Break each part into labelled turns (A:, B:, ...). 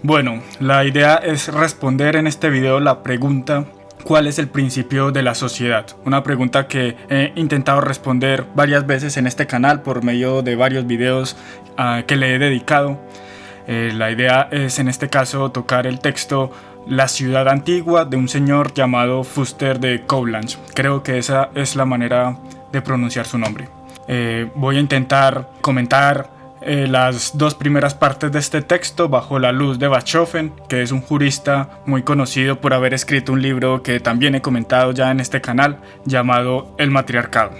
A: Bueno, la idea es responder en este video la pregunta: ¿cuál es el principio de la sociedad? Una pregunta que he intentado responder varias veces en este canal por medio de varios videos que le he dedicado. La idea es en este caso tocar el texto La ciudad antigua de un señor llamado Fuster de Coulanges. Creo que esa es la manera de pronunciar su nombre. Voy a intentar comentar las dos primeras partes de este texto bajo la luz de Bachofen, que es un jurista muy conocido por haber escrito un libro que también he comentado ya en este canal, llamado El Matriarcado.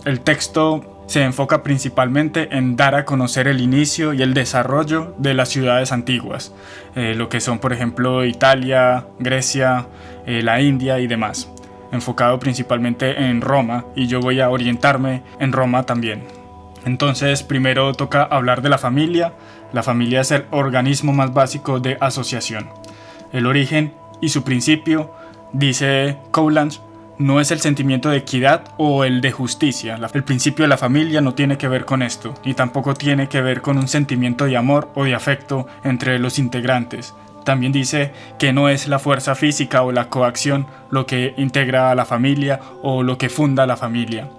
A: El texto se enfoca principalmente en dar a conocer el inicio y el desarrollo de las ciudades antiguas, lo que son por ejemplo Italia, Grecia, la India y demás, enfocado principalmente en Roma, y yo voy a orientarme en Roma también. Entonces primero toca hablar de la familia. La familia es el organismo más básico de asociación. El origen y su principio, dice Coulanges, no es el sentimiento de equidad o el de justicia. El principio de la familia no tiene que ver con esto, ni tampoco tiene que ver con un sentimiento de amor o de afecto entre los integrantes. También dice que no es la fuerza física o la coacción lo que integra a la familia o lo que funda la familia.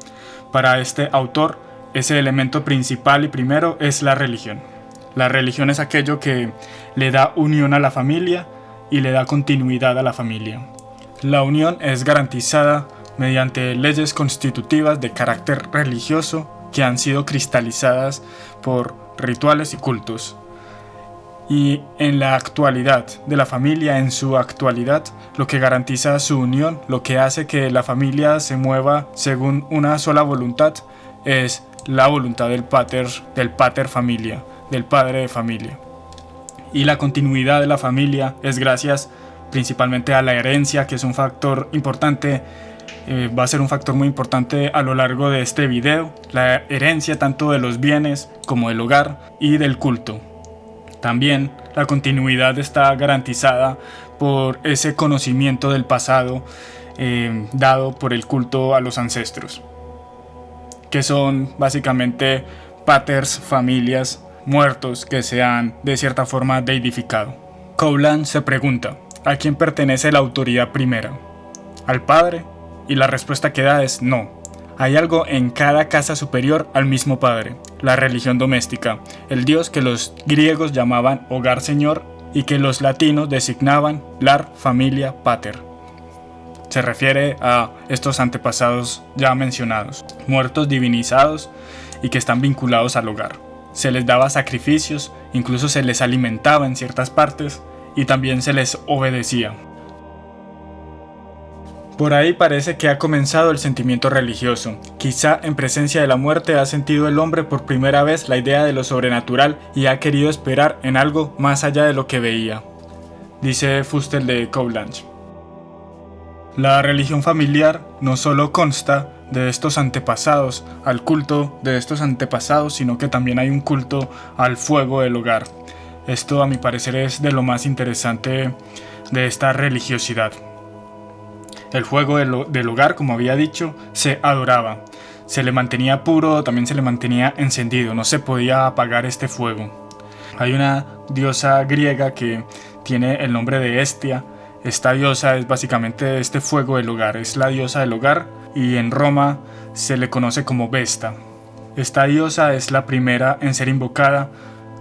A: Para este autor, ese elemento principal y primero es la religión. La religión es aquello que le da unión a la familia y le da continuidad a la familia. La unión es garantizada mediante leyes constitutivas de carácter religioso que han sido cristalizadas por rituales y cultos. Y en la actualidad de la familia, en su actualidad, lo que garantiza su unión, lo que hace que la familia se mueva según una sola voluntad, es la voluntad del pater familia, del padre de familia. Y la continuidad de la familia es gracias principalmente a la herencia, que es un factor importante, va a ser un factor muy importante a lo largo de este video. La herencia tanto de los bienes como del hogar y del culto. También la continuidad está garantizada por ese conocimiento del pasado dado por el culto a los ancestros, que son básicamente paters familias muertos que se han de cierta forma deidificado. Coulanges se pregunta: ¿a quién pertenece la autoridad primera? ¿Al padre? Y la respuesta que da es no. Hay algo en cada casa superior al mismo padre: la religión doméstica, el dios que los griegos llamaban hogar señor y que los latinos designaban lar familia pater. Se refiere a estos antepasados ya mencionados, muertos divinizados y que están vinculados al hogar. Se les daba sacrificios, incluso se les alimentaba en ciertas partes y también se les obedecía. Por ahí parece que ha comenzado el sentimiento religioso. Quizá en presencia de la muerte ha sentido el hombre por primera vez la idea de lo sobrenatural y ha querido esperar en algo más allá de lo que veía, dice Fuster de Coulanges. La religión familiar no solo consta de estos antepasados, al culto de estos antepasados, sino que también hay un culto al fuego del hogar. Esto a mi parecer es de lo más interesante de esta religiosidad. El fuego del hogar, como había dicho, se adoraba, se le mantenía puro, también se le mantenía encendido, no se podía apagar este fuego. Hay una diosa griega que tiene el nombre de Hestia. Esta diosa es básicamente este fuego del hogar, es la diosa del hogar, y en Roma se le conoce como Vesta. Esta diosa es la primera en ser invocada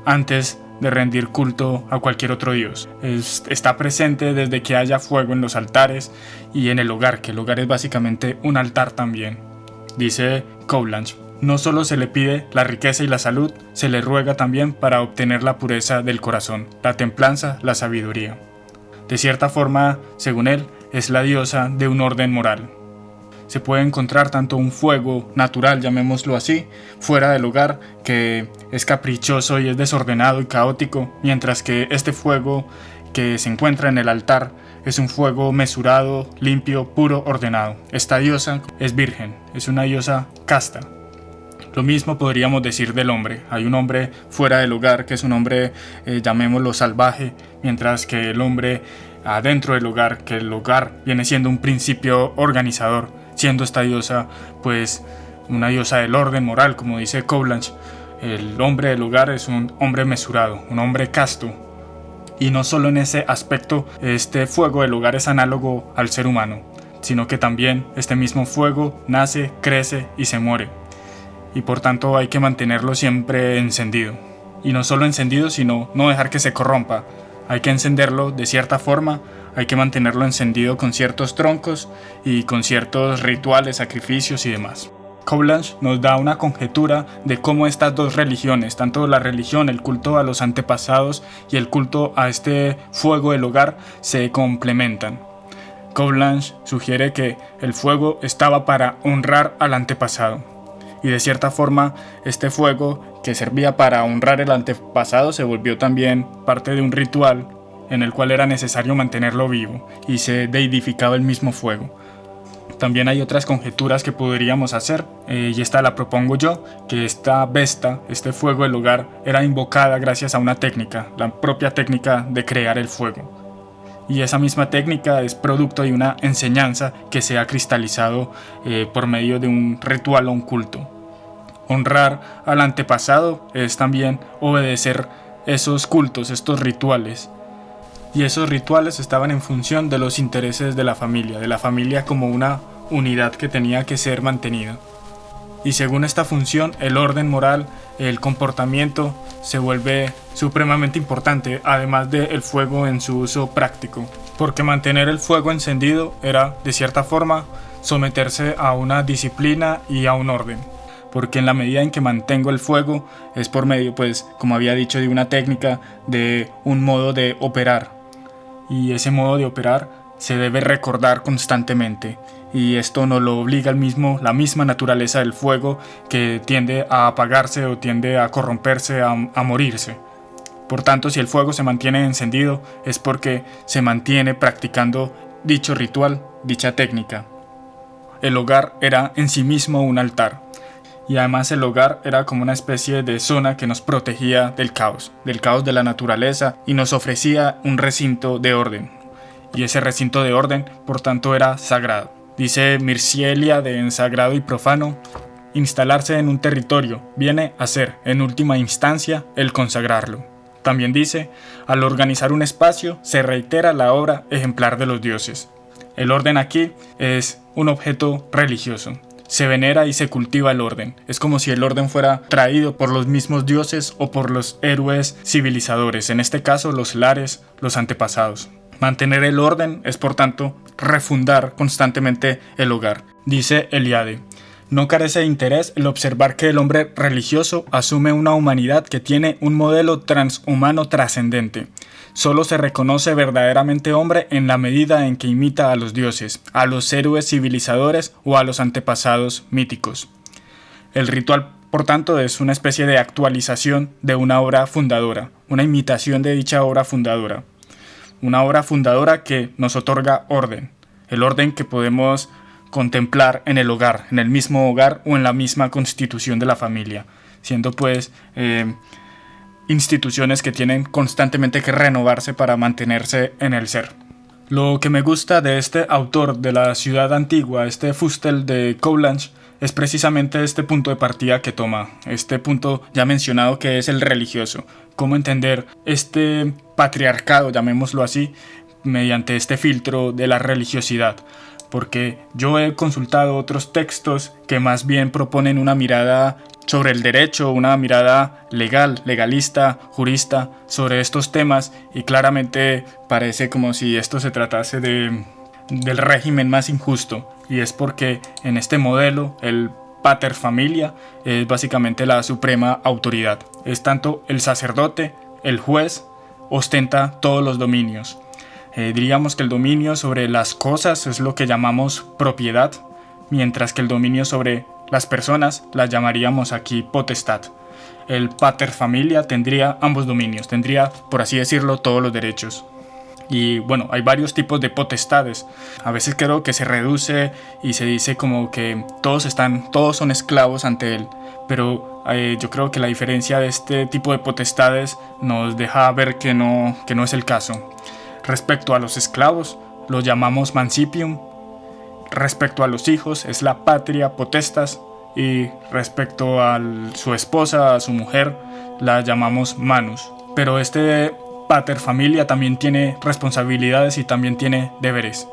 A: antes de rendir culto a cualquier otro dios. Está presente desde que haya fuego en los altares y en el hogar, que el hogar es básicamente un altar también. Dice Coulanges: no solo se le pide la riqueza y la salud, se le ruega también para obtener la pureza del corazón, la templanza, la sabiduría. De cierta forma, según él, es la diosa de un orden moral. Se puede encontrar tanto un fuego natural, llamémoslo así, fuera del hogar, que es caprichoso y es desordenado y caótico, mientras que este fuego que se encuentra en el altar es un fuego mesurado, limpio, puro, ordenado. Esta diosa es virgen, es una diosa casta. Lo mismo podríamos decir del hombre. Hay un hombre fuera del hogar que es un hombre, llamémoslo salvaje, mientras que el hombre adentro del hogar, que el hogar viene siendo un principio organizador, siendo esta diosa pues una diosa del orden moral, como dice Coulanges. El hombre del hogar es un hombre mesurado, un hombre casto, Y no solo en ese aspecto, este fuego del hogar es análogo al ser humano, sino que también este mismo fuego nace, crece y se muere. Y por tanto hay que mantenerlo siempre encendido. Y no solo encendido, sino no dejar que se corrompa. Hay que encenderlo de cierta forma, hay que mantenerlo encendido con ciertos troncos y con ciertos rituales, sacrificios y demás. Cowlange nos da una conjetura de cómo estas dos religiones, tanto la religión, el culto a los antepasados y el culto a este fuego del hogar, se complementan. Cowlange sugiere que el fuego estaba para honrar al antepasado. Y de cierta forma, este fuego que servía para honrar el antepasado se volvió también parte de un ritual en el cual era necesario mantenerlo vivo y se deidificaba el mismo fuego. También hay otras conjeturas que podríamos hacer, y esta la propongo yo, que esta Vesta, este fuego del hogar, era invocada gracias a una técnica, la propia técnica de crear el fuego. Y esa misma técnica es producto de una enseñanza que se ha cristalizado por medio de un ritual o un culto. Honrar al antepasado es también obedecer esos cultos, estos rituales. Y esos rituales estaban en función de los intereses de la familia como una unidad que tenía que ser mantenida. Y según esta función, el orden moral, el comportamiento, se vuelve supremamente importante, además del fuego en su uso práctico. Porque mantener el fuego encendido era, de cierta forma, someterse a una disciplina y a un orden. Porque en la medida en que mantengo el fuego, es por medio, pues, como había dicho, de una técnica, de un modo de operar. Y ese modo de operar se debe recordar constantemente. Y esto nos lo obliga la misma naturaleza del fuego, que tiende a apagarse o tiende a corromperse, a morirse. Por tanto, si el fuego se mantiene encendido, es porque se mantiene practicando dicho ritual, dicha técnica. El hogar era en sí mismo un altar. Y además el hogar era como una especie de zona que nos protegía del caos de la naturaleza, y nos ofrecía un recinto de orden. Y ese recinto de orden, por tanto, era sagrado. Dice Mircea Eliade en Sagrado y Profano: instalarse en un territorio viene a ser, en última instancia, el consagrarlo. También dice: al organizar un espacio se reitera la obra ejemplar de los dioses. El orden aquí es un objeto religioso. Se venera y se cultiva el orden. Es como si el orden fuera traído por los mismos dioses o por los héroes civilizadores, en este caso los lares, los antepasados. Mantener el orden es, por tanto, refundar constantemente el hogar. Dice Eliade: no carece de interés el observar que el hombre religioso asume una humanidad que tiene un modelo transhumano trascendente. Solo se reconoce verdaderamente hombre en la medida en que imita a los dioses, a los héroes civilizadores o a los antepasados míticos. El ritual, por tanto, es una especie de actualización de una obra fundadora, una imitación de dicha obra fundadora. Una obra fundadora que nos otorga orden, el orden que podemos contemplar en el hogar, en el mismo hogar o en la misma constitución de la familia, siendo pues instituciones que tienen constantemente que renovarse para mantenerse en el ser. Lo que me gusta de este autor de la ciudad antigua, este Fustel de Cowlange, es precisamente este punto de partida que toma, este punto ya mencionado que es el religioso. Cómo entender este patriarcado, llamémoslo así, mediante este filtro de la religiosidad. Porque yo he consultado otros textos que más bien proponen una mirada sobre el derecho, una mirada legal, legalista, jurista, sobre estos temas, y claramente parece como si esto se tratase del régimen más injusto, y es porque en este modelo el pater familia es básicamente la suprema autoridad. Es tanto el sacerdote, el juez, ostenta todos los dominios. Diríamos que el dominio sobre las cosas es lo que llamamos propiedad, mientras que el dominio sobre las personas las llamaríamos aquí potestad. El pater familia tendría ambos dominios, tendría, por así decirlo, todos los derechos. Y bueno, hay varios tipos de potestades. A veces creo que se reduce y se dice como que todos son esclavos ante él. Pero yo creo que la diferencia de este tipo de potestades nos deja ver que no es el caso. Respecto a los esclavos, los llamamos mancipium. Respecto a los hijos, es la patria potestas. Y respecto a su esposa, a su mujer, la llamamos manus. Pero este paterfamilia también tiene responsabilidades y también tiene deberes.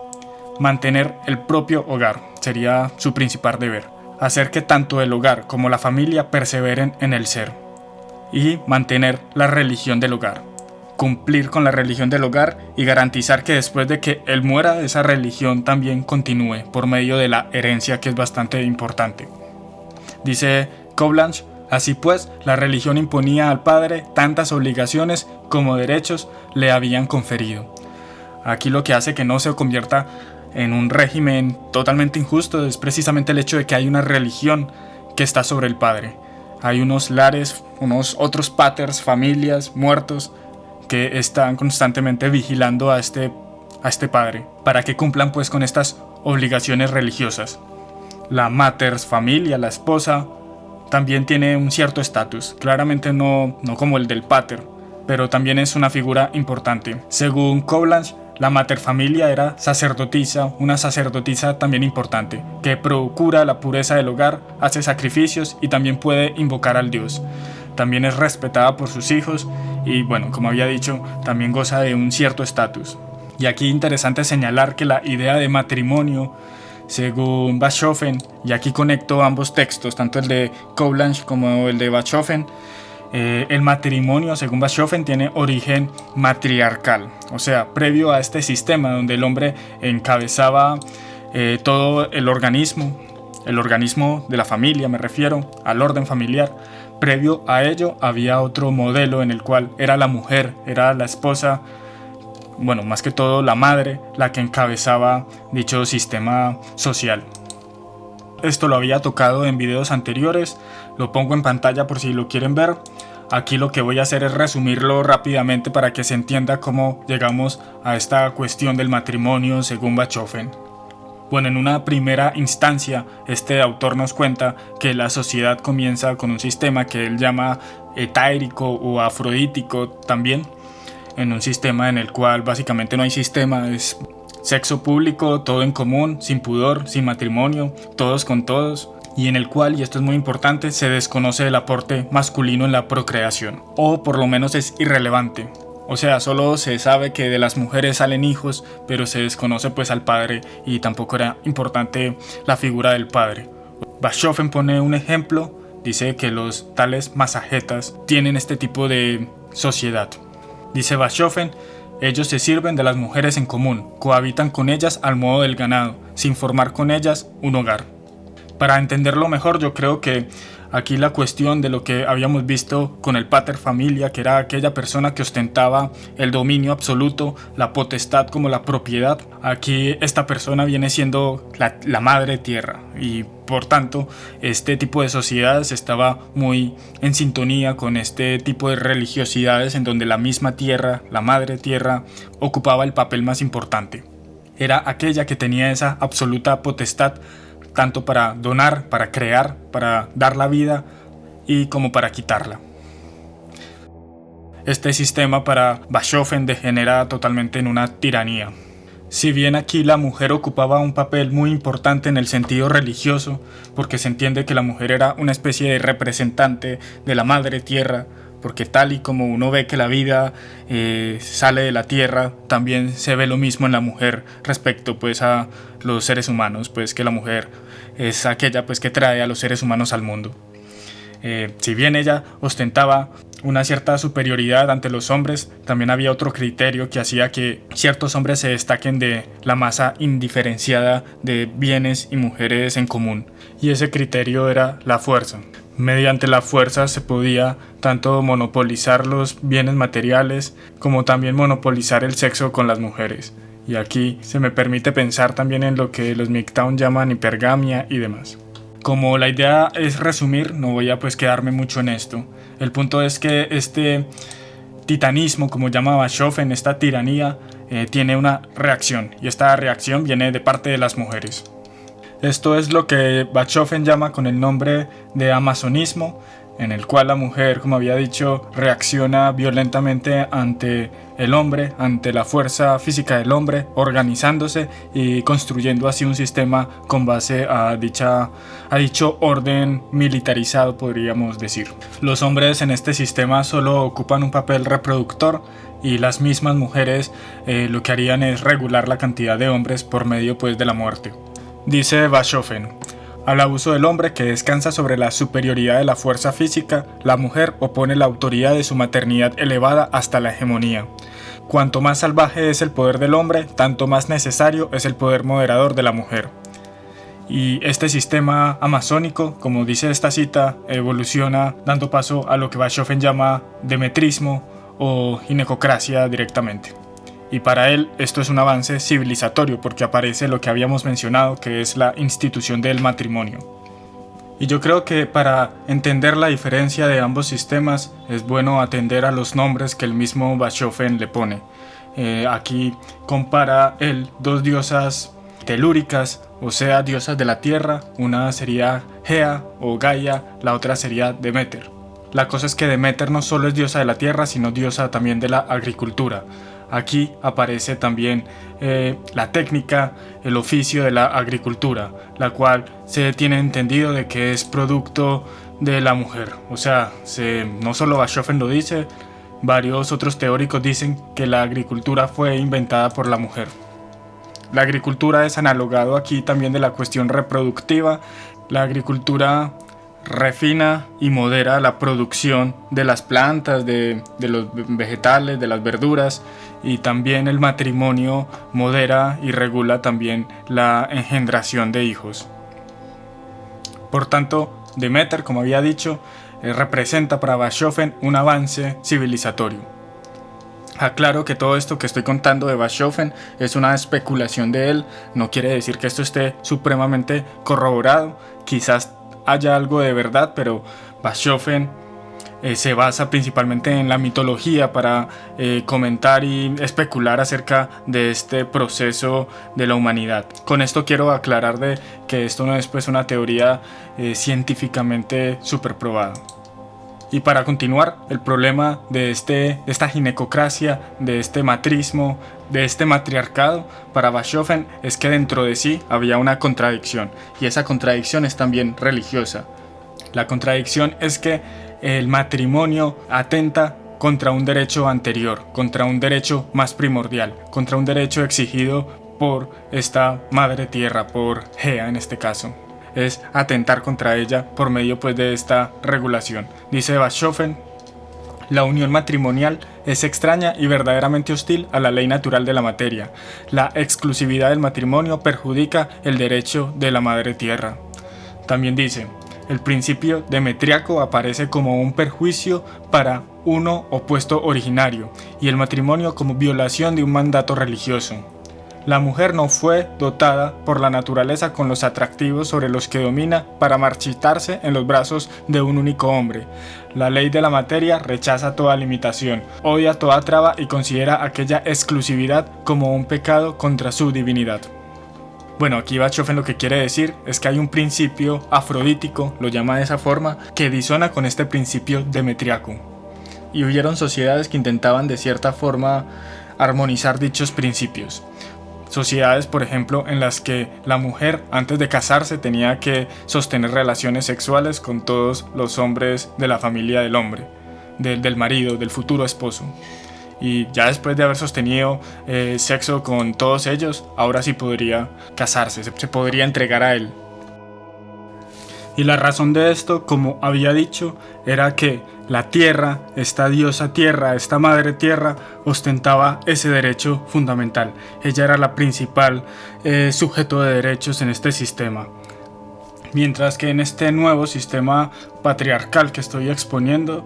A: Mantener el propio hogar sería su principal deber. Hacer que tanto el hogar como la familia perseveren en el ser. Y mantener la religión del hogar. Cumplir con la religión del hogar y garantizar que después de que él muera, esa religión también continúe por medio de la herencia, que es bastante importante. Dice Coblach: así pues, la religión imponía al padre tantas obligaciones como derechos le habían conferido. Aquí lo que hace que no se convierta en un régimen totalmente injusto es precisamente el hecho de que hay una religión que está sobre el padre. Hay unos lares, unos otros paters, familias, muertos, que están constantemente vigilando a este padre para que cumplan pues con estas obligaciones religiosas. La maters familia, la esposa, también tiene un cierto estatus, claramente no como el del pater, pero también es una figura importante. Según Coblach, la materfamilia era sacerdotisa, una sacerdotisa también importante, que procura la pureza del hogar, hace sacrificios y también puede invocar al Dios. También es respetada por sus hijos y, bueno, como había dicho, también goza de un cierto estatus. Y aquí interesante señalar que la idea de matrimonio, según Bachofen, y aquí conecto ambos textos, tanto el de Coblach como el de Bachofen, el matrimonio, según Bachofen, tiene origen matriarcal, o sea, previo a este sistema donde el hombre encabezaba todo el organismo de la familia, me refiero al orden familiar. Previo a ello había otro modelo en el cual era la mujer, era la esposa, bueno, más que todo la madre, la que encabezaba dicho sistema social. Esto lo había tocado en videos anteriores, lo pongo en pantalla por si lo quieren ver. Aquí lo que voy a hacer es resumirlo rápidamente para que se entienda cómo llegamos a esta cuestión del matrimonio según Bachofen. Bueno, en una primera instancia, este autor nos cuenta que la sociedad comienza con un sistema que él llama etáirico o afrodítico también, en un sistema en el cual básicamente no hay sistema, es sexo público, todo en común, sin pudor, sin matrimonio, todos con todos, y en el cual, y esto es muy importante, se desconoce el aporte masculino en la procreación, o por lo menos es irrelevante. O sea, solo se sabe que de las mujeres salen hijos, pero se desconoce pues al padre y tampoco era importante la figura del padre. Bachofen pone un ejemplo, dice que los tales masajetas tienen este tipo de sociedad. Dice Bachofen: ellos se sirven de las mujeres en común, cohabitan con ellas al modo del ganado, sin formar con ellas un hogar. Para entenderlo mejor, yo creo que aquí la cuestión de lo que habíamos visto con el pater familia, que era aquella persona que ostentaba el dominio absoluto, la potestad como la propiedad, aquí esta persona viene siendo la madre tierra, y por tanto este tipo de sociedades estaba muy en sintonía con este tipo de religiosidades en donde la misma tierra, la madre tierra, ocupaba el papel más importante. Era aquella que tenía esa absoluta potestad tanto para donar, para crear, para dar la vida y como para quitarla. Este sistema para Bachofen degenera totalmente en una tiranía. Si bien aquí la mujer ocupaba un papel muy importante en el sentido religioso, porque se entiende que la mujer era una especie de representante de la madre tierra, porque tal y como uno ve que la vida sale de la tierra, también se ve lo mismo en la mujer respecto pues a los seres humanos, pues que la mujer es aquella pues que trae a los seres humanos al mundo. Si bien ella ostentaba una cierta superioridad ante los hombres, también había otro criterio que hacía que ciertos hombres se destaquen de la masa indiferenciada de bienes y mujeres en común, y ese criterio era la fuerza. Mediante la fuerza se podía tanto monopolizar los bienes materiales como también monopolizar el sexo con las mujeres. Y aquí se me permite pensar también en lo que los MGTOW llaman hipergamia y demás. Como la idea es resumir, no voy a pues quedarme mucho en esto. El punto es que este titanismo, como llama Bachofen, esta tiranía, tiene una reacción, y esta reacción viene de parte de las mujeres. Esto es lo que Bachofen llama con el nombre de amazonismo, en el cual la mujer, como había dicho, reacciona violentamente ante el hombre, ante la fuerza física del hombre, organizándose y construyendo así un sistema con base a dicho orden militarizado, podríamos decir. Los hombres en este sistema solo ocupan un papel reproductor y las mismas mujeres lo que harían es regular la cantidad de hombres por medio pues de la muerte. Dice Bachofen: al abuso del hombre, que descansa sobre la superioridad de la fuerza física, la mujer opone la autoridad de su maternidad elevada hasta la hegemonía. Cuanto más salvaje es el poder del hombre, tanto más necesario es el poder moderador de la mujer. Y este sistema amazónico, como dice esta cita, evoluciona dando paso a lo que Bachofen llama demetrismo o ginecocracia directamente. Y para él esto es un avance civilizatorio porque aparece lo que habíamos mencionado, que es la institución del matrimonio. Y yo creo que para entender la diferencia de ambos sistemas es bueno atender a los nombres que el mismo Bachofen le pone. Aquí compara él dos diosas telúricas, o sea, diosas de la tierra. Una sería Gea o Gaia, la otra sería Demeter. La cosa es que Demeter no solo es diosa de la tierra, sino diosa también de la agricultura. Aquí aparece también la técnica, el oficio de la agricultura, la cual se tiene entendido de que es producto de la mujer. O sea, no solo Bachofen lo dice, varios otros teóricos dicen que la agricultura fue inventada por la mujer. La agricultura es analogado aquí también de la cuestión reproductiva. La agricultura refina y modera la producción de las plantas, de los vegetales, de las verduras, y también el matrimonio modera y regula también la engendración de hijos. Por tanto, Demeter, como había dicho, representa para Bachofen un avance civilizatorio. Aclaro que todo esto que estoy contando de Bachofen es una especulación de él, no quiere decir que esto esté supremamente corroborado, quizás haya algo de verdad, pero Bachofen se basa principalmente en la mitología para comentar y especular acerca de este proceso de la humanidad. Con esto quiero aclarar de que esto no es pues una teoría científicamente superprobada. Y para continuar, el problema de esta ginecocracia, de este matrismo, de este matriarcado, para Bachofen es que dentro de sí había una contradicción, y esa contradicción es también religiosa. La contradicción es que el matrimonio atenta contra un derecho anterior, contra un derecho más primordial, contra un derecho exigido por esta madre tierra, por Gea en este caso. Es atentar contra ella por medio pues de esta regulación. Dice Bachofen: la unión matrimonial es extraña y verdaderamente hostil a la ley natural de la materia. La exclusividad del matrimonio perjudica el derecho de la madre tierra. También dice: el principio demetriaco aparece como un perjuicio para uno opuesto originario, y el matrimonio como violación de un mandato religioso. La mujer no fue dotada por la naturaleza con los atractivos sobre los que domina para marchitarse en los brazos de un único hombre. La ley de la materia rechaza toda limitación, odia toda traba y considera aquella exclusividad como un pecado contra su divinidad. Bueno, aquí Bachofen lo que quiere decir es que hay un principio afrodítico, lo llama de esa forma, que disona con este principio demetriaco. Y hubieron sociedades que intentaban de cierta forma armonizar dichos principios. Sociedades, por ejemplo, en las que la mujer antes de casarse tenía que sostener relaciones sexuales con todos los hombres de la familia del hombre, del marido, del futuro esposo. Y ya después de haber sostenido sexo con todos ellos, ahora sí podría casarse, se podría entregar a él. Y la razón de esto, como había dicho, era que la tierra, esta diosa tierra, esta madre tierra, ostentaba ese derecho fundamental. Ella era la principal sujeto de derechos en este sistema. Mientras que en este nuevo sistema patriarcal que estoy exponiendo,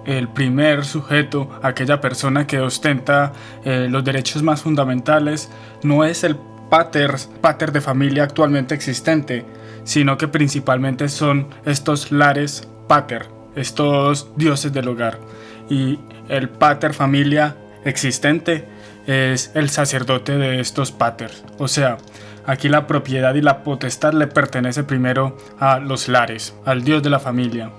A: el primer sujeto, aquella persona que ostenta los derechos más fundamentales, no es el pater de familia actualmente existente, sino que principalmente son estos lares pater, estos dioses del hogar. Y el pater familia existente es el sacerdote de estos paters. O sea, aquí la propiedad y la potestad le pertenece primero a los lares, al dios de la familia.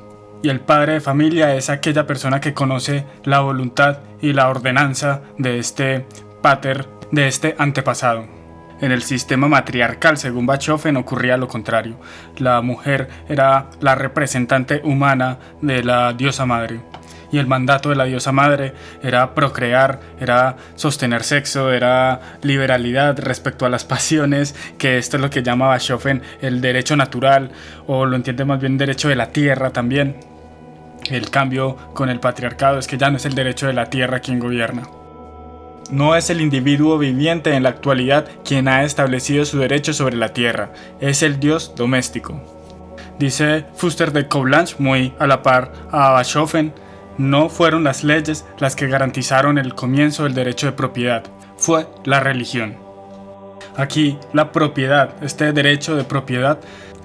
A: Y el padre de familia es aquella persona que conoce la voluntad y la ordenanza de este pater, de este antepasado. En el sistema matriarcal, según Bachofen, ocurría lo contrario. La mujer era la representante humana de la diosa madre. y el mandato de la diosa madre era procrear, era sostener sexo, era liberalidad respecto a las pasiones, que esto es lo que llama Bachofen el derecho natural, o lo entiende más bien derecho de la tierra también. El cambio con el patriarcado es que ya no es el derecho de la tierra quien gobierna. No es el individuo viviente en la actualidad quien ha establecido su derecho sobre la tierra, es el dios doméstico. Dice Fuster de Coulanges, muy a la par a Bachofen, no fueron las leyes las que garantizaron el comienzo del derecho de propiedad, fue la religión. Aquí la propiedad, este derecho de propiedad,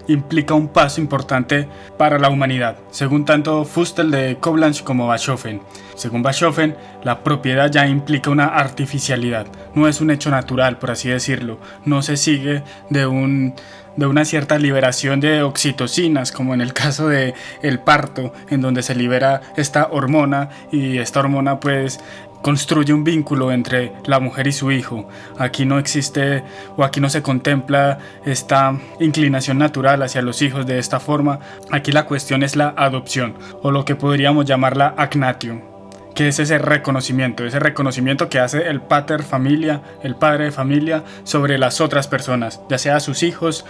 A: implica un paso importante para la humanidad, según tanto Fuster de Coulanges como Bachofen. Según Bachofen, la propiedad ya implica una artificialidad, no es un hecho natural, por así decirlo, no se sigue de una cierta liberación de oxitocinas, como en el caso de el parto, en donde se libera esta hormona y esta hormona pues construye un vínculo entre la mujer y su hijo. Aquí no existe o aquí no se contempla esta inclinación natural hacia los hijos de esta forma. Aquí la cuestión es la adopción, o lo que podríamos llamar la agnatio, que es ese reconocimiento que hace el pater familia, el padre de familia, sobre las otras personas, ya sea a sus hijos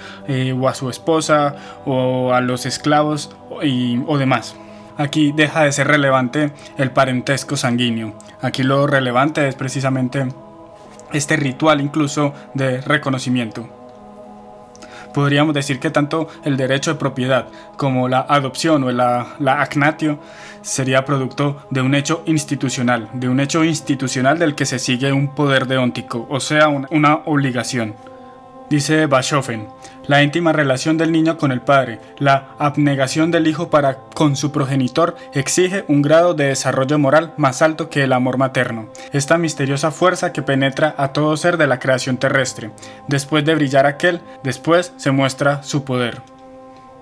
A: o a su esposa o a los esclavos o demás. Aquí deja de ser relevante el parentesco sanguíneo. Aquí lo relevante es precisamente este ritual incluso de reconocimiento. Podríamos decir que tanto el derecho de propiedad como la adopción o la agnatio sería producto de un hecho institucional, del que se sigue un poder deóntico, o sea, una obligación. Dice Bachofen, la íntima relación del niño con el padre, la abnegación del hijo para con su progenitor exige un grado de desarrollo moral más alto que el amor materno, esta misteriosa fuerza que penetra a todo ser de la creación terrestre. Después de brillar aquel, después se muestra su poder.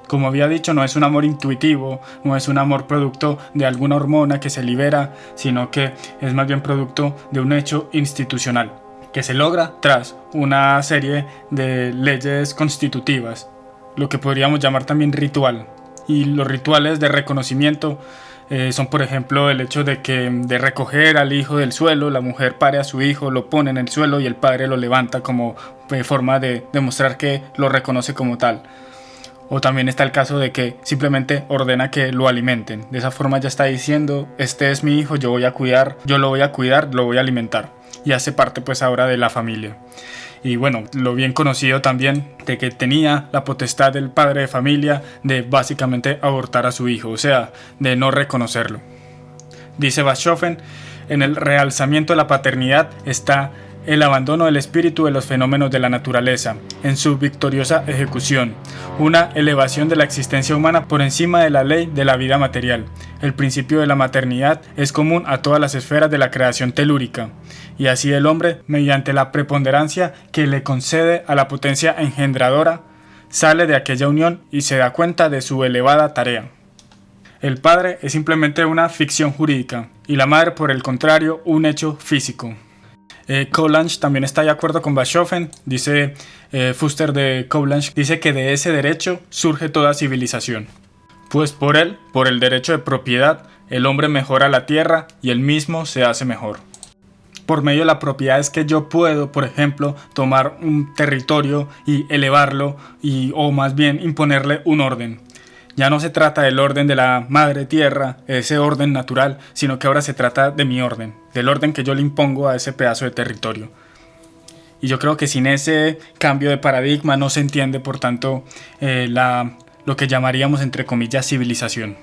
A: Como había dicho, no es un amor intuitivo, no es un amor producto de alguna hormona que se libera, sino que es más bien producto de un hecho institucional, que se logra tras una serie de leyes constitutivas, lo que podríamos llamar también ritual. Y los rituales de reconocimiento son, por ejemplo, el hecho de recoger al hijo del suelo, la mujer pare a su hijo, lo pone en el suelo y el padre lo levanta como forma de demostrar que lo reconoce como tal. O también está el caso de que simplemente ordena que lo alimenten. De esa forma ya está diciendo, este es mi hijo, yo lo voy a cuidar, lo voy a alimentar. Y hace parte pues ahora de la familia. Y bueno, lo bien conocido también de que tenía la potestad del padre de familia de básicamente abortar a su hijo, o sea, de no reconocerlo. Dice Bachofen, en el realzamiento de la paternidad está el abandono del espíritu de los fenómenos de la naturaleza, en su victoriosa ejecución, una elevación de la existencia humana por encima de la ley de la vida material. El principio de la maternidad es común a todas las esferas de la creación telúrica, y así el hombre, mediante la preponderancia que le concede a la potencia engendradora, sale de aquella unión y se da cuenta de su elevada tarea. El padre es simplemente una ficción jurídica, y la madre, por el contrario, un hecho físico. Coulanges también está de acuerdo con Bachofen, dice Fuster de Coulanges, dice que de ese derecho surge toda civilización. Pues por el derecho de propiedad, el hombre mejora la tierra y él mismo se hace mejor. Por medio de la propiedad es que yo puedo, por ejemplo, tomar un territorio y elevarlo o más bien imponerle un orden. Ya no se trata del orden de la madre tierra, ese orden natural, sino que ahora se trata de mi orden, del orden que yo le impongo a ese pedazo de territorio. Y yo creo que sin ese cambio de paradigma no se entiende, por tanto, lo que llamaríamos entre comillas civilización.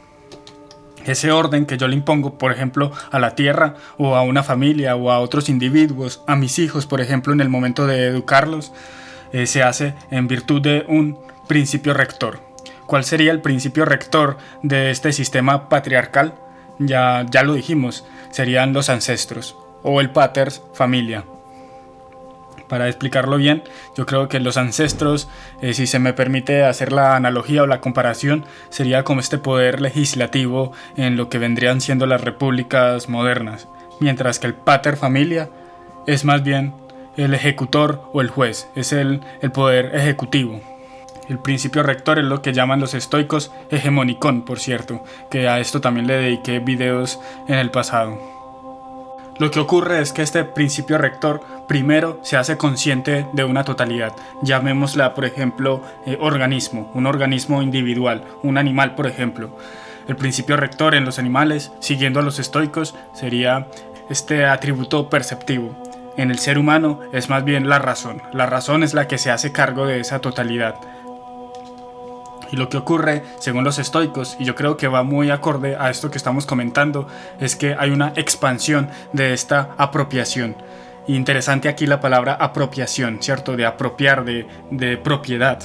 A: Ese orden que yo le impongo, por ejemplo, a la tierra o a una familia o a otros individuos, a mis hijos, por ejemplo, en el momento de educarlos, se hace en virtud de un principio rector. ¿Cuál sería el principio rector de este sistema patriarcal? Ya lo dijimos, serían los ancestros o el pater familia. Para explicarlo bien, yo creo que los ancestros, si se me permite hacer la analogía o la comparación, sería como este poder legislativo en lo que vendrían siendo las repúblicas modernas, mientras que el pater familia es más bien el ejecutor o el juez, es el poder ejecutivo. El principio rector es lo que llaman los estoicos hegemonicón, por cierto, que a esto también le dediqué videos en el pasado. Lo que ocurre es que este principio rector primero se hace consciente de una totalidad, llamémosla por ejemplo organismo, un organismo individual, un animal por ejemplo. El principio rector en los animales, siguiendo a los estoicos, sería este atributo perceptivo. En el ser humano es más bien la razón es la que se hace cargo de esa totalidad. Y lo que ocurre, según los estoicos, y yo creo que va muy acorde a esto que estamos comentando, es que hay una expansión de esta apropiación. Interesante aquí la palabra apropiación, ¿cierto? De apropiar, de propiedad.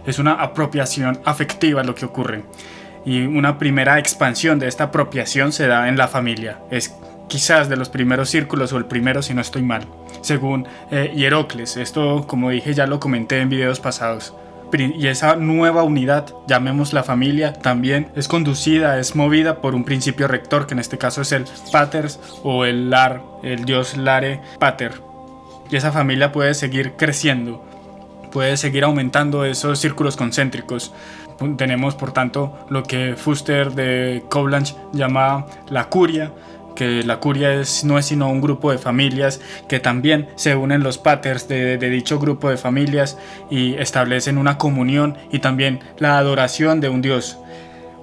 A: Es una apropiación afectiva lo que ocurre. Y una primera expansión de esta apropiación se da en la familia. Es quizás de los primeros círculos o el primero si no estoy mal, según Hierocles. Esto, como dije, ya lo comenté en videos pasados. Y esa nueva unidad, llamémosla familia, también es conducida, es movida por un principio rector, que en este caso es el Paters o el Lar, el dios Lare Pater. Y esa familia puede seguir creciendo, puede seguir aumentando esos círculos concéntricos. Tenemos, por tanto, lo que Fuster de Coblach llama la curia, que la curia no es sino un grupo de familias que también se unen los paters de dicho grupo de familias y establecen una comunión y también la adoración de un dios.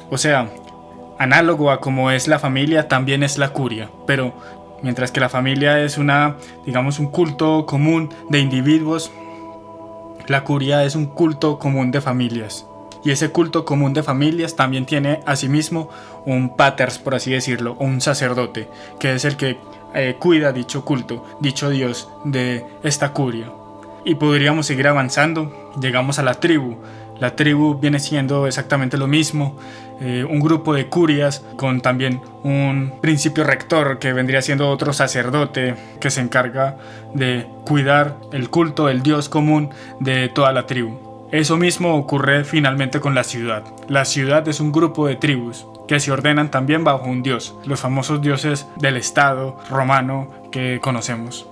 A: O sea, análogo a como es la familia, también es la curia, pero mientras que la familia es un culto común de individuos, la curia es un culto común de familias. Y ese culto común de familias también tiene asimismo un paters, por así decirlo, o un sacerdote, que es el que cuida dicho culto, dicho dios de esta curia. Y podríamos seguir avanzando, llegamos a la tribu. La tribu viene siendo exactamente lo mismo, un grupo de curias con también un principio rector que vendría siendo otro sacerdote que se encarga de cuidar el culto del dios común de toda la tribu. Eso mismo ocurre finalmente con la ciudad. La ciudad es un grupo de tribus que se ordenan también bajo un dios, los famosos dioses del Estado romano que conocemos.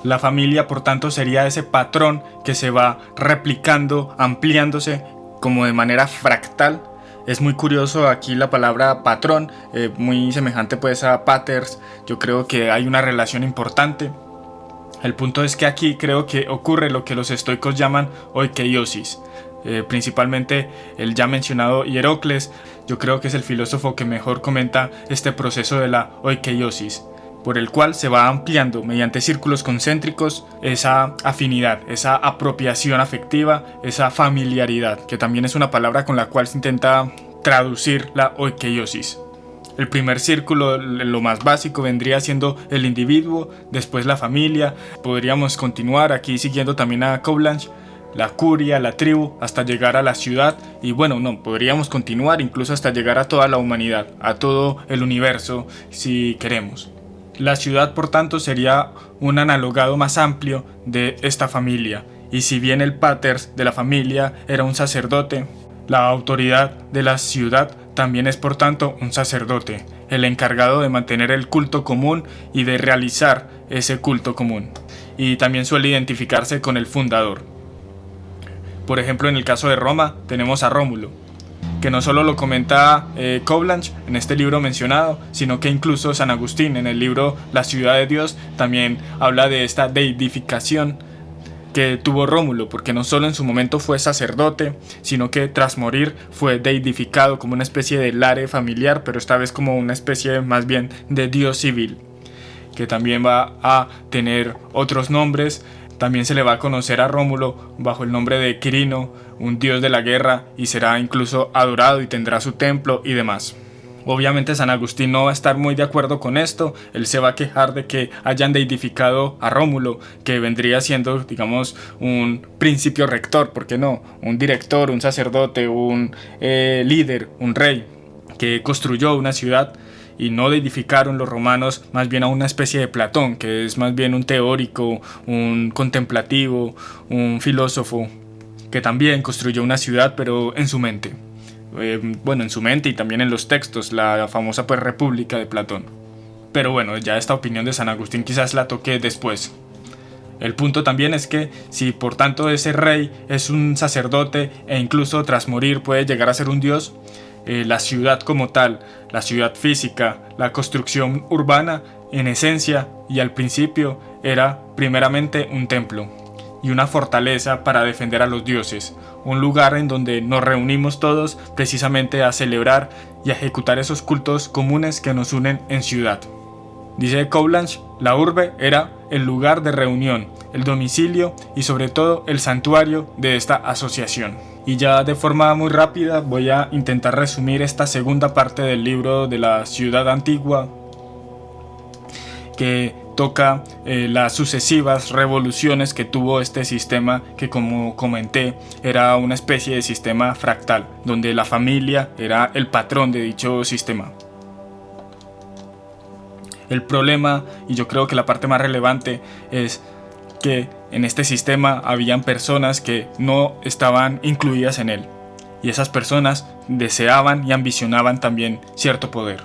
A: La familia, por tanto, sería ese patrón que se va replicando, ampliándose como de manera fractal. Es muy curioso aquí la palabra patrón, muy semejante pues a paters. Yo creo que hay una relación importante. El punto es que aquí creo que ocurre lo que los estoicos llaman oikeiosis. Principalmente el ya mencionado Hierocles, yo creo que es el filósofo que mejor comenta este proceso de la oikeiosis, por el cual se va ampliando mediante círculos concéntricos esa afinidad, esa apropiación afectiva, esa familiaridad, que también es una palabra con la cual se intenta traducir la oikeiosis. El primer círculo, lo más básico, vendría siendo el individuo, después la familia. Podríamos continuar aquí siguiendo también a Coblach, la curia, la tribu, hasta llegar a la ciudad. Y podríamos continuar incluso hasta llegar a toda la humanidad, a todo el universo, si queremos. La ciudad, por tanto, sería un analogado más amplio de esta familia. Y si bien el paters de la familia era un sacerdote, la autoridad de la ciudad también es por tanto un sacerdote, el encargado de mantener el culto común y de realizar ese culto común. Y también suele identificarse con el fundador. Por ejemplo, en el caso de Roma tenemos a Rómulo, que no solo lo comenta Coblach en este libro mencionado, sino que incluso San Agustín en el libro La ciudad de Dios también habla de esta deidificación que tuvo Rómulo, porque no solo en su momento fue sacerdote, sino que tras morir fue deidificado como una especie de lare familiar, pero esta vez como una especie más bien de dios civil, que también va a tener otros nombres. También se le va a conocer a Rómulo bajo el nombre de Quirino, un dios de la guerra, y será incluso adorado y tendrá su templo y demás. Obviamente San Agustín no va a estar muy de acuerdo con esto. Él se va a quejar de que hayan deidificado a Rómulo, que vendría siendo, digamos, un principio rector, ¿por qué no? Un director, un sacerdote, un líder, un rey, que construyó una ciudad, y no deidificaron los romanos más bien a una especie de Platón, que es más bien un teórico, un contemplativo, un filósofo, que también construyó una ciudad, pero en su mente. En su mente y también en los textos, la famosa República de Platón. Pero ya esta opinión de San Agustín quizás la toqué después. El punto también es que si por tanto ese rey es un sacerdote e incluso tras morir puede llegar a ser un dios, la ciudad como tal, la ciudad física, la construcción urbana, en esencia y al principio era primeramente un templo y una fortaleza para defender a los dioses, un lugar en donde nos reunimos todos precisamente a celebrar y a ejecutar esos cultos comunes que nos unen en ciudad. Dice Coblance, la urbe era el lugar de reunión, el domicilio y sobre todo el santuario de esta asociación. Y ya de forma muy rápida voy a intentar resumir esta segunda parte del libro de la ciudad antigua, que toca las sucesivas revoluciones que tuvo este sistema que, como comenté, era una especie de sistema fractal, donde la familia era el patrón de dicho sistema. El problema, y yo creo que la parte más relevante, es que en este sistema habían personas que no estaban incluidas en él, y esas personas deseaban y ambicionaban también cierto poder.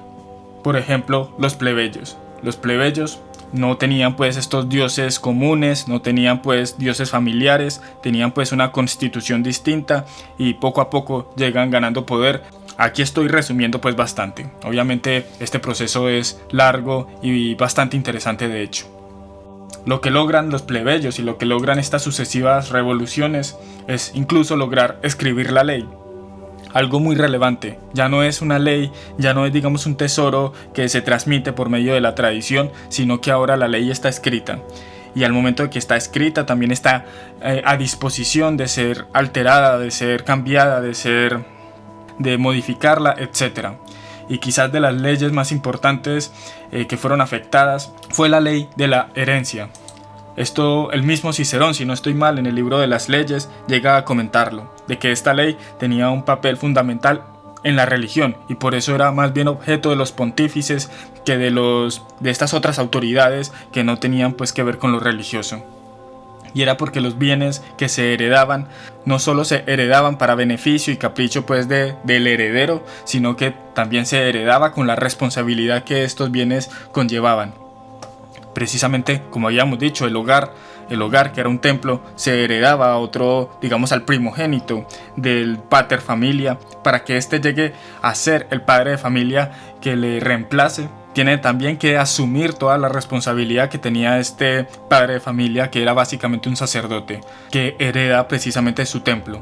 A: Por ejemplo, los plebeyos. Los plebeyos no tenían pues estos dioses comunes, no tenían pues dioses familiares, tenían pues una constitución distinta y poco a poco llegan ganando poder. Aquí estoy resumiendo pues bastante. Obviamente este proceso es largo y bastante interesante de hecho. Lo que logran los plebeyos y lo que logran estas sucesivas revoluciones es incluso lograr escribir la ley. Algo muy relevante, ya no es una ley, ya no es digamos un tesoro que se transmite por medio de la tradición, sino que ahora la ley está escrita. Y al momento de que está escrita también está a disposición de ser alterada, de ser cambiada, de modificarla, etc. Y quizás de las leyes más importantes que fueron afectadas fue la ley de la herencia. Esto el mismo Cicerón, si no estoy mal, en el libro de las leyes llega a comentarlo, de que esta ley tenía un papel fundamental en la religión y por eso era más bien objeto de los pontífices que de estas otras autoridades que no tenían pues que ver con lo religioso. Y era porque los bienes que se heredaban no solo se heredaban para beneficio y capricho pues del heredero, sino que también se heredaba con la responsabilidad que estos bienes conllevaban. Precisamente, como habíamos dicho, el hogar que era un templo, se heredaba a otro, digamos al primogénito del pater familia, para que éste llegue a ser el padre de familia que le reemplace. Tiene también que asumir toda la responsabilidad que tenía este padre de familia, que era básicamente un sacerdote, que hereda precisamente su templo.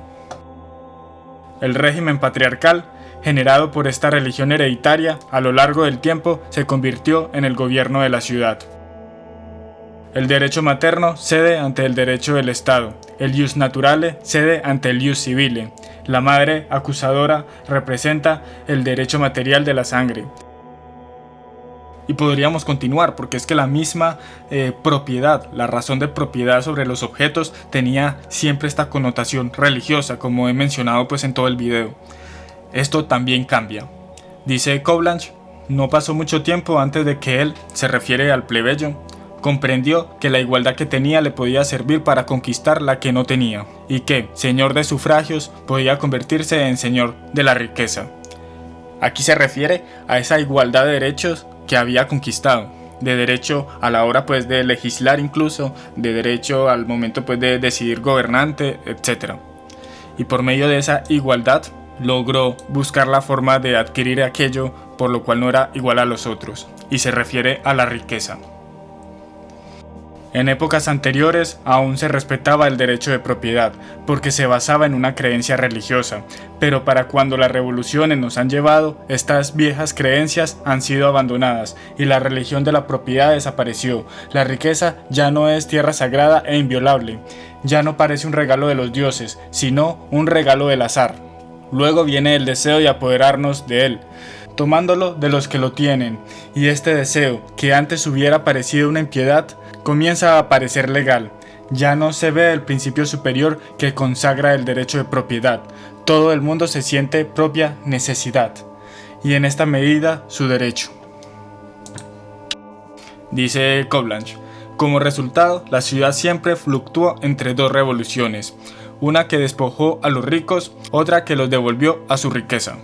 A: El régimen patriarcal, generado por esta religión hereditaria, a lo largo del tiempo se convirtió en el gobierno de la ciudad. El derecho materno cede ante el derecho del Estado, el ius naturale cede ante el ius civile, la madre acusadora representa el derecho material de la sangre. Y podríamos continuar porque es que la misma propiedad, la razón de propiedad sobre los objetos tenía siempre esta connotación religiosa, como he mencionado pues en todo el video. Esto también cambia. Dice Coblance, no pasó mucho tiempo antes de que él, se refiere al plebeyo, comprendió que la igualdad que tenía le podía servir para conquistar la que no tenía, y que, señor de sufragios, podía convertirse en señor de la riqueza. Aquí se refiere a esa igualdad de derechos que había conquistado, de derecho a la hora pues de legislar incluso, de derecho al momento pues de decidir gobernante, etc. Y por medio de esa igualdad logró buscar la forma de adquirir aquello por lo cual no era igual a los otros, y se refiere a la riqueza. En épocas anteriores aún se respetaba el derecho de propiedad, porque se basaba en una creencia religiosa, pero para cuando las revoluciones nos han llevado, estas viejas creencias han sido abandonadas y la religión de la propiedad desapareció. La riqueza ya no es tierra sagrada e inviolable, ya no parece un regalo de los dioses, sino un regalo del azar. Luego viene el deseo de apoderarnos de él, tomándolo de los que lo tienen, y este deseo, que antes hubiera parecido una impiedad, comienza a parecer legal. Ya no se ve el principio superior que consagra el derecho de propiedad. Todo el mundo se siente propia necesidad, y en esta medida su derecho. Dice Coblance, como resultado, la ciudad siempre fluctuó entre dos revoluciones, una que despojó a los ricos, otra que los devolvió a su riqueza.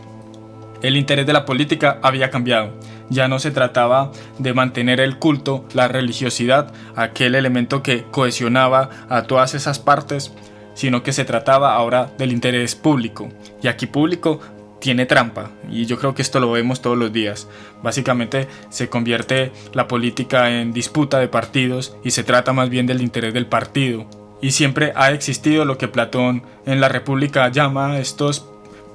A: El interés de la política había cambiado. Ya no se trataba de mantener el culto, la religiosidad, aquel elemento que cohesionaba a todas esas partes, sino que se trataba ahora del interés público. Y aquí público tiene trampa, y yo creo que esto lo vemos todos los días. Básicamente se convierte la política en disputa de partidos y se trata más bien del interés del partido. Y siempre ha existido lo que Platón en la República llama estos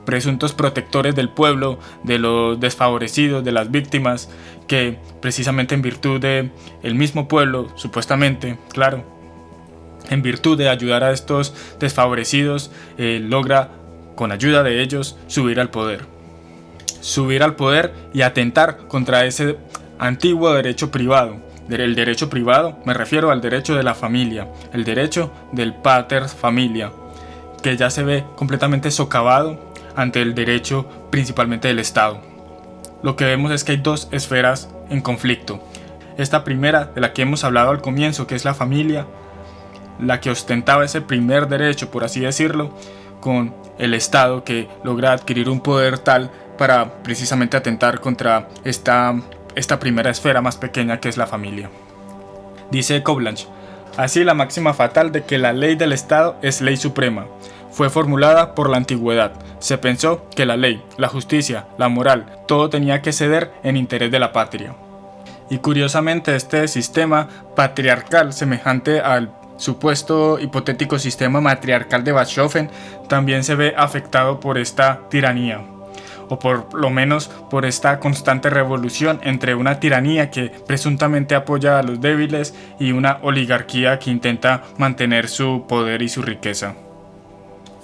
A: presuntos protectores del pueblo, de los desfavorecidos, de las víctimas, que precisamente en virtud de el mismo pueblo, supuestamente, claro, en virtud de ayudar a estos desfavorecidos, logra, con ayuda de ellos, subir al poder y atentar contra ese antiguo derecho privado. El derecho privado, me refiero al derecho de la familia, el derecho del pater familia, que ya se ve completamente socavado ante el derecho principalmente del Estado. Lo que vemos es que hay dos esferas en conflicto. Esta primera, de la que hemos hablado al comienzo, que es la familia, la que ostentaba ese primer derecho, por así decirlo, con el Estado, que logra adquirir un poder tal para precisamente atentar contra esta primera esfera más pequeña, que es la familia. Dice Cobblanch: así la máxima fatal de que la ley del Estado es ley suprema fue formulada por la antigüedad. Se pensó que la ley, la justicia, la moral, todo tenía que ceder en interés de la patria. Y curiosamente este sistema patriarcal, semejante al supuesto hipotético sistema matriarcal de Bachofen, también se ve afectado por esta tiranía, o por lo menos por esta constante revolución entre una tiranía que presuntamente apoya a los débiles y una oligarquía que intenta mantener su poder y su riqueza.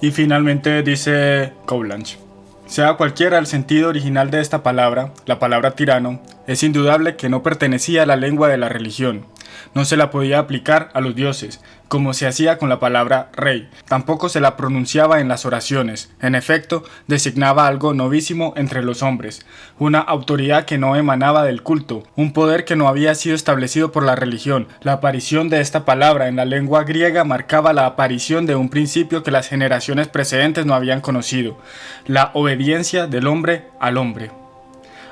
A: Y finalmente dice Cobblanch: sea cualquiera el sentido original de esta palabra, la palabra tirano, es indudable que no pertenecía a la lengua de la religión. No se la podía aplicar a los dioses, como se hacía con la palabra rey. Tampoco se la pronunciaba en las oraciones. En efecto, designaba algo novísimo entre los hombres, una autoridad que no emanaba del culto, un poder que no había sido establecido por la religión. La aparición de esta palabra en la lengua griega marcaba la aparición de un principio que las generaciones precedentes no habían conocido: la obediencia del hombre al hombre.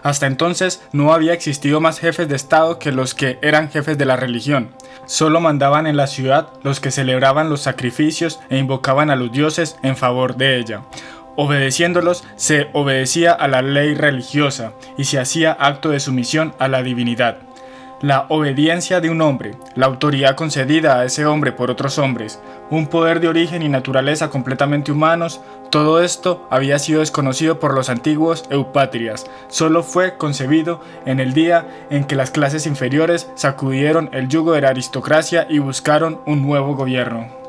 A: Hasta entonces no había existido más jefes de Estado que los que eran jefes de la religión. Solo mandaban en la ciudad los que celebraban los sacrificios e invocaban a los dioses en favor de ella. Obedeciéndolos se obedecía a la ley religiosa y se hacía acto de sumisión a la divinidad. La obediencia de un hombre, la autoridad concedida a ese hombre por otros hombres, un poder de origen y naturaleza completamente humanos, todo esto había sido desconocido por los antiguos eupátridas. Solo fue concebido en el día en que las clases inferiores sacudieron el yugo de la aristocracia y buscaron un nuevo gobierno.